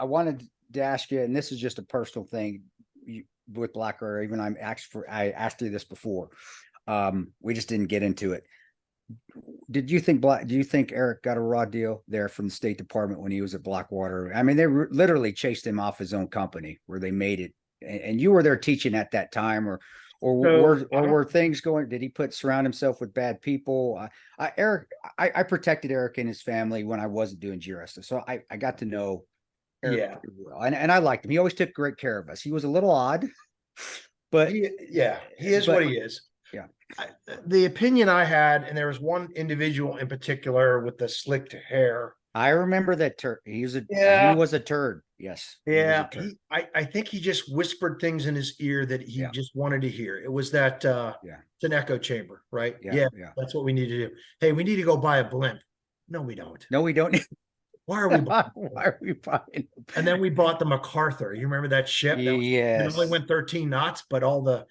I wanted to ask you, and this is just a personal thing with Blackwater. Even I asked you this before. We just didn't get into it. Do you think Erik got a raw deal there from the State Department when he was at Blackwater? I mean, they literally chased him off his own company where they made it, and you were there teaching at that time, or were things going? Did he surround himself with bad people? I protected Erik and his family when I wasn't doing GRS, so I got to know Erik pretty well, and I liked him. He always took great care of us. He was a little odd, but he is what he is. Yeah. The opinion I had, and there was one individual in particular with the slicked hair. I remember that turd. He was a turd. Yes. Yeah. I think he just whispered things in his ear that he just wanted to hear. It was that it's an echo chamber, right? Yeah. That's what we need to do. Hey, we need to go buy a blimp. No, we don't. No, we don't. Why are we buying? Why are we buying? And then we bought the MacArthur. You remember that ship? It only went 13 knots, but all the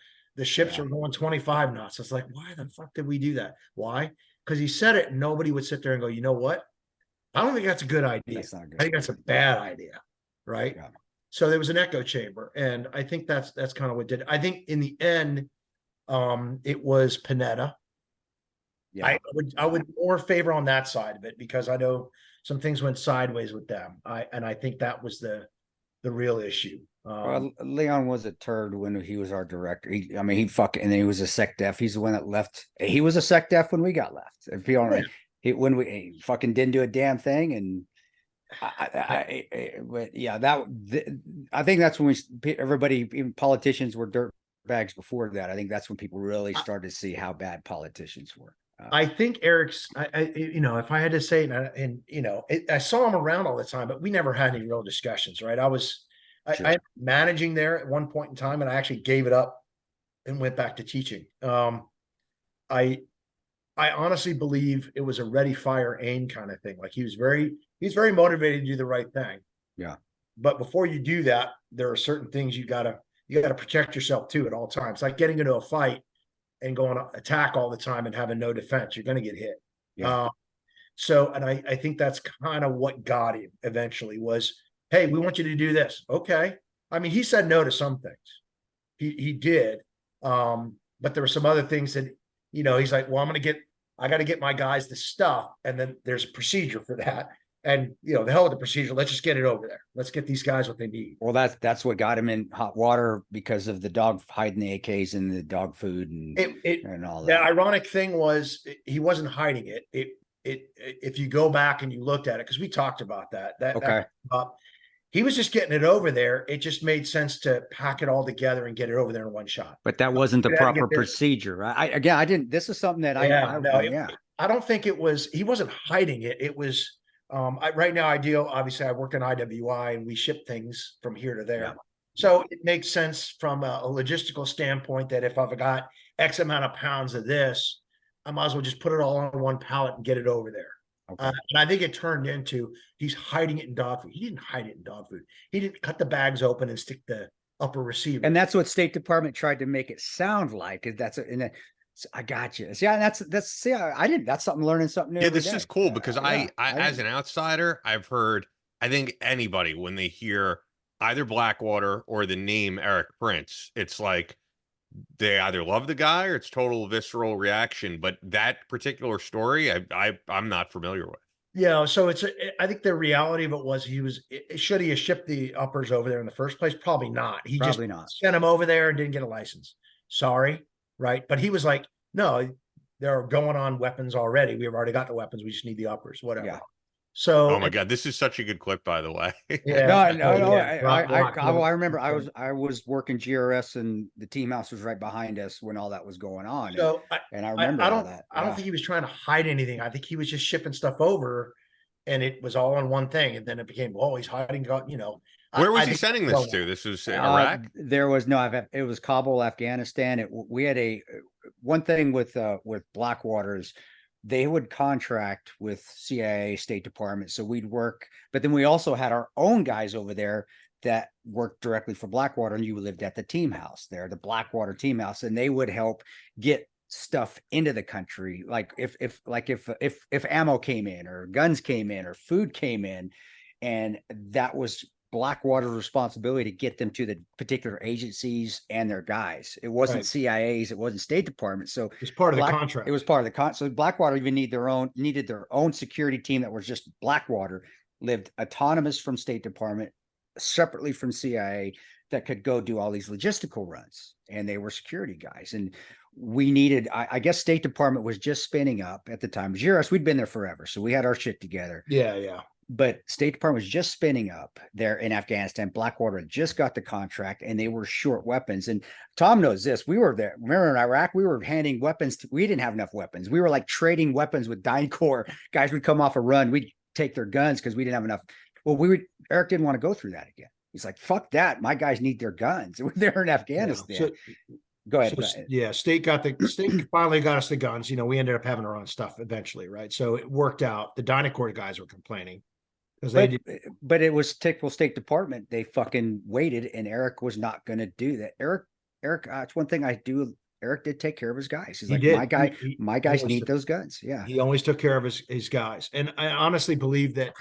ships were going 25 knots. It's like, why the fuck did we do that? Why? Because he said it, and nobody would sit there and go, you know what? I don't think that's a good idea. I think that's a bad idea, right? Yeah. So there was an echo chamber, and I think that's kind of what did it. I think in the end, it was Panetta. Yeah, I would more favor on that side of it because I know some things went sideways with them. I think that was the real issue. Well, Leon was a turd when he was our director. He was a sec def. He's the one that left. He was a sec def when we got left. If you don't, when we fucking didn't do a damn thing, and I think that's when everybody, even politicians, were dirt bags before that. I think that's when people really started to see how bad politicians were. I think Erik's, if I had to say, I saw him around all the time, but we never had any real discussions, right? I managing there at one point in time, and I actually gave it up and went back to teaching. I honestly believe it was a ready, fire, aim kind of thing. Like he's very motivated to do the right thing. Yeah. But before you do that, there are certain things you gotta protect yourself too at all times. It's like getting into a fight and going to attack all the time and having no defense. You're going to get hit. Yeah. And I think that's kind of what got him eventually was, hey, we want you to do this. Okay. I mean, he said no to some things. He did. But there were some other things that, he's like, well, I got to get my guys the stuff. And then there's a procedure for that. And, the hell with the procedure, let's just get it over there. Let's get these guys what they need. Well, that's what got him in hot water because of the dog hiding the AKs and the dog food and all that. The ironic thing was he wasn't hiding it. If you go back and you looked at it, because we talked about that. He was just getting it over there. It just made sense to pack it all together and get it over there in one shot. But that wasn't the proper procedure, right? I didn't. This is something that I don't think it was. He wasn't hiding it. It was. Right now, obviously, I work in IWI and we ship things from here to there. Yeah. So it makes sense from a logistical standpoint that if I've got X amount of pounds of this, I might as well just put it all on one pallet and get it over there. Okay. And I think it turned into he's hiding it in dog food. He didn't hide it in dog food. He didn't cut the bags open and stick the upper receiver. And that's what State Department tried to make it sound like. I got you. That's something, learning something new. Yeah, this is cool because I as an outsider, I've heard, I think anybody, when they hear either Blackwater or the name Erik Prince, it's like they either love the guy or it's total visceral reaction. But that particular story, I'm not familiar with. Yeah, so I think the reality of it was should he have shipped the uppers over there in the first place? Probably not. He just sent them over there and didn't get a license. Sorry. Right. But he was like, no, they're going on weapons already. We've already got the weapons. We just need the uppers, whatever. Yeah. So, oh my God, this is such a good clip, by the way. Yeah. No. I remember I was working GRS and the team house was right behind us when all that was going on. So and I remember all that. I don't think he was trying to hide anything. I think he was just shipping stuff over and it was all on one thing. And then it became, he's hiding, Where was he sending this to? This was Iraq? It was Kabul, Afghanistan. We had one thing with Blackwater is they would contract with CIA, State Department. So we'd work, but then we also had our own guys over there that worked directly for Blackwater, and you lived at the team house there, the Blackwater team house, and they would help get stuff into the country. Like if ammo came in or guns came in or food came in, and that was Blackwater's responsibility to get them to the particular agencies and their guys. It wasn't CIA's, it wasn't State Department. So it was part of the contract. It was part of the contract. So Blackwater even needed their own security team that was just Blackwater, lived autonomous from State Department, separately from CIA, that could go do all these logistical runs. And they were security guys. And we needed, I guess State Department was just spinning up at the time. Giras, we'd been there forever. So we had our shit together. Yeah. But State Department was just spinning up there in Afghanistan. Blackwater had just got the contract and they were short weapons. And Tom knows this. We were there. Remember in Iraq, we were handing weapons. We didn't have enough weapons. We were like trading weapons with DynCorp. Guys would come off a run. We'd take their guns because we didn't have enough. Well, Erik didn't want to go through that again. He's like, fuck that. My guys need their guns. We're there in Afghanistan. So, go ahead. State finally got us the guns. We ended up having our own stuff eventually, right? So it worked out. The DynCorp guys were complaining. But it was typical State Department. They fucking waited, and Erik was not going to do that. Erik, it's one thing I do. Erik did take care of his guys. He's my guys need those guns. Yeah. He always took care of his guys. And I honestly believe that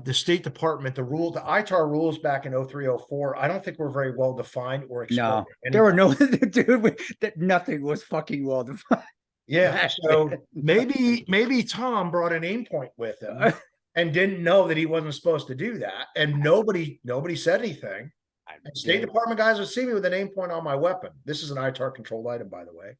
the State Department, the ITAR rules back in 03, 04, I don't think were very well defined or explained. No, there were no, dude, that nothing was fucking well defined. Yeah. So maybe Tom brought an aim point with him and didn't know that he wasn't supposed to do that. And nobody said anything. And State Department guys would see me with an aim point on my weapon. This is an ITAR controlled item, by the way.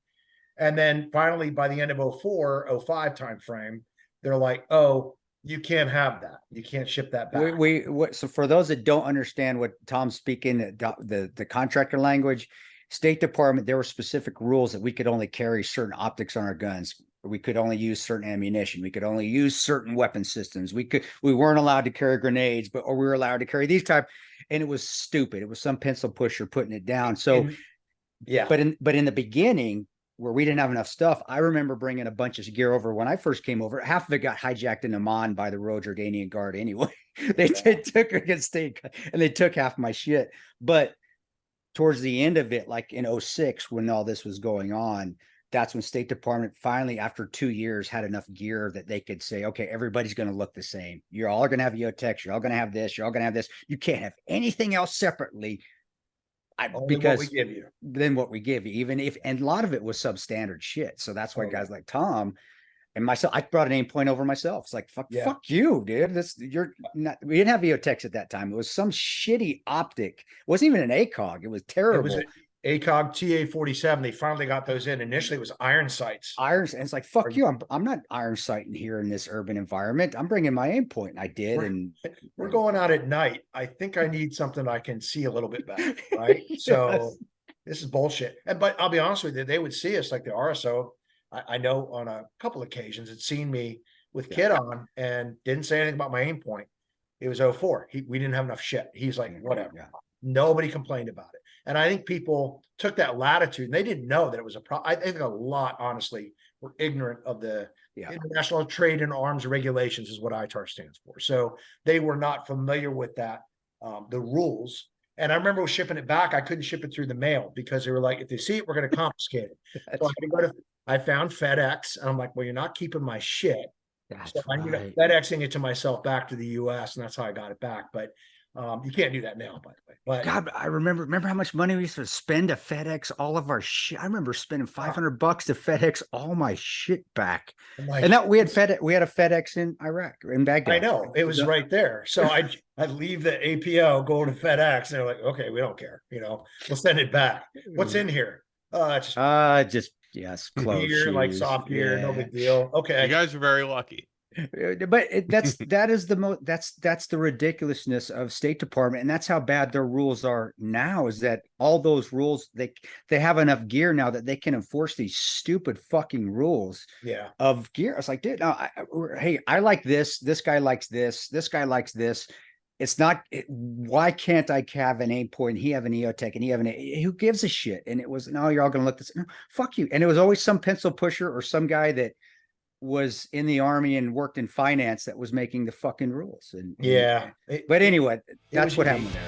And then finally, by the end of 04, 05 timeframe, they're like, oh, you can't have that. You can't ship that back. So for those that don't understand what Tom's speaking, the contractor language, State Department, there were specific rules that we could only carry certain optics on our guns. We could only use certain ammunition. We could only use certain weapon systems. We weren't allowed to carry grenades, or we were allowed to carry these type. And it was stupid. It was some pencil pusher putting it down. So, but in the beginning, where we didn't have enough stuff, I remember bringing a bunch of gear over when I first came over. Half of it got hijacked in Amman by the Royal Jordanian Guard anyway. They took against State, and they took half my shit. But towards the end of it, like in 06, when all this was going on, that's when State Department finally, after 2 years, had enough gear that they could say, okay, everybody's going to look the same. You're all going to have EOTechs. You're all going to have this. You're all going to have this. You can't have anything else separately. Because what we give you. Then what we give you, and a lot of it was substandard shit. So that's why guys like Tom and myself, I brought an aim point over myself. It's like, fuck you, dude. We didn't have EOTechs at that time. It was some shitty optic. It wasn't even an ACOG. It was terrible. It was ACOG TA-47. They finally got those in. Initially, it was iron sights. And it's like, fuck you. I'm not iron sighting here in this urban environment. I'm bringing my aim point. And I did. We're going out at night. I think I need something I can see a little bit better. Right. So this is bullshit. But I'll be honest with you, they would see us like the RSO. I know on a couple occasions had seen me with kit on and didn't say anything about my aim point. It was 04. We didn't have enough shit. He's like, whatever. Yeah. Nobody complained about it. And I think people took that latitude and they didn't know that it was a problem. I think a lot, honestly, were ignorant of the International Trade in Arms Regulations is what ITAR stands for. So they were not familiar with that, the rules. And I remember shipping it back. I couldn't ship it through the mail because they were like, if they see it, we're going to confiscate it. So I found FedEx and I'm like, well, you're not keeping my shit. So I ended up FedExing it to myself back to the US, and that's how I got it back. But you can't do that now, by the way. But God, I remember how much money we used to spend to FedEx all of our shit. I remember spending $500 to FedEx all my shit back. And that we had a FedEx in Iraq, in Baghdad. I know, it was right there. So I'd leave the APO, go to FedEx, and they're like, okay, we don't care. We'll send it back. What's in here? Just clothes, gear, like soft gear, no big deal. Okay, you guys are very lucky. But that's the ridiculousness of State Department, and that's how bad their rules are now. Is that all those rules they have enough gear now that they can enforce these stupid fucking rules of gear. It's like, dude, no, hey, I like this. This guy likes this. This guy likes this. It's not. Why can't I have an aim point? He have an EOTech, and he have who gives a shit? And it was, no, you're all gonna look this. No, fuck you. And it was always some pencil pusher or some guy that was in the army and worked in finance that was making the fucking rules. But anyway, that's what happened there.